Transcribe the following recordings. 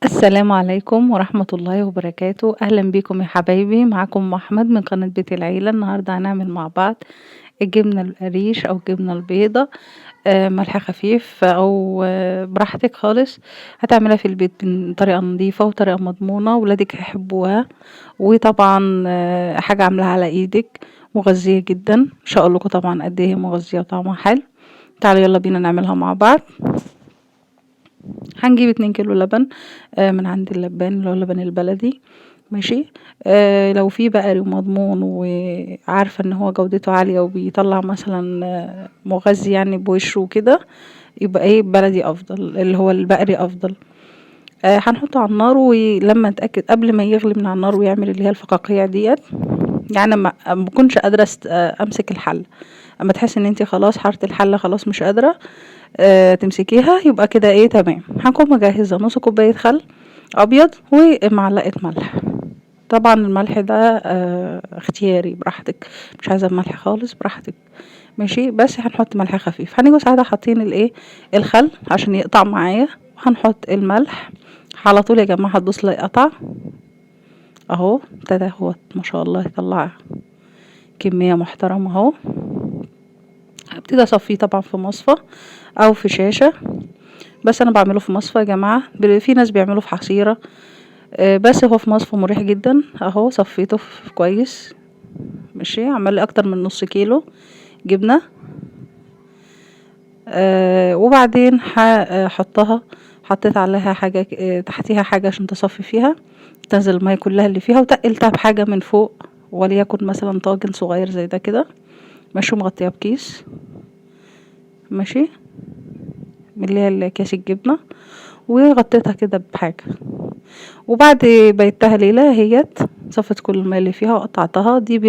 السلام عليكم ورحمة الله وبركاته. أهلا بكم يا حبايبي، معاكم أم أحمد من قناة بيت العيلة. النهاردة هنعمل مع بعض الجبنة القريش أو الجبنة البيضة، ملح خفيف أو براحتك خالص. هتعملها في البيت بطريقة نظيفة وطريقة مضمونة، ولادك هيحبوها. وطبعا حاجة عاملاها على ايدك، مغذية جدا. مش هقولكوا طبعا قد ايه هي مغذية وطعمها حلو. تعالوا يلا بينا نعملها مع بعض. هنجيب 2 كيلو لبن من عند اللبان اللي هو اللبن البلدي. ماشي. لو في بقري ومضمون وعارفة ان هو جودته عالية وبيطلع مثلا مغذي يعني بوشه وكده، يبقى ايه بلدي افضل، اللي هو البقري افضل. هنحطه على النار، ولما اتاكد قبل ما يغلي من على النار ويعمل اللي هي الفقاقيع ديت، يعني ما بكونش قادره امسك الحله. اما تحس ان انت خلاص حرت الحله خلاص مش قادره تمسكيها، يبقى كده ايه تمام. هكون مجهزه نص كوبايه خل ابيض ومعلقه ملح. طبعا الملح ده اختياري براحتك، مش عايزه ملح خالص براحتك. ماشي، بس هنحط ملح خفيف. هنيجي ساعتها حاطين الايه الخل عشان يقطع معايا، وهنحط الملح على طول يا جماعه. هتبص لا يقطع اهو، ابتدى هو ما شاء الله يطلع كميه محترمه اهو. هبتدي اصفيه طبعا في مصفى او في شاشه، بس انا بعمله في مصفى يا جماعه. في ناس بيعملوا في حصيره، بس هو في مصفى مريح جدا اهو. صفيته كويس. ماشي، عمل لي اكتر من نص كيلو جبنه. وبعدين هحطها. حطيت عليها حاجه تحتيها حاجه عشان تصفي فيها، تنزل الميه كلها اللي فيها، وتقلتها بحاجه من فوق، وليكن مثلا طاجن صغير زي ده كده. ماشي، مغطيه بكيس. ماشي، من اللي هي كيس الجبنه، وغطيتها كده بحاجه. وبعد بيتها ليله هيت صفت كل الماء اللي فيها، وقطعتها دي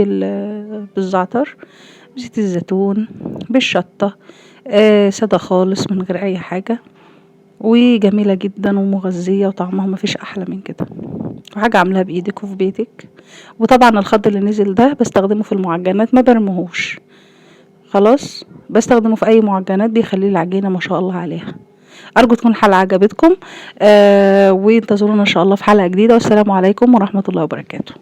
بالزعتر، بزيت الزيتون، بالشطه. ساده خالص من غير اي حاجه، وجميله جدا ومغذيه، وطعمها مفيش احلى من كده، وحاجه عاملاها بايدك وفي بيتك. وطبعا الخض اللي نزل ده بستخدمه في المعجنات، ما برمهوش خلاص، بستخدمه في اي معجنات بيخلي العجينه ما شاء الله عليها. ارجو تكون الحلقه عجبتكم، وانتظرونا ان شاء الله في حلقه جديده. والسلام عليكم ورحمه الله وبركاته.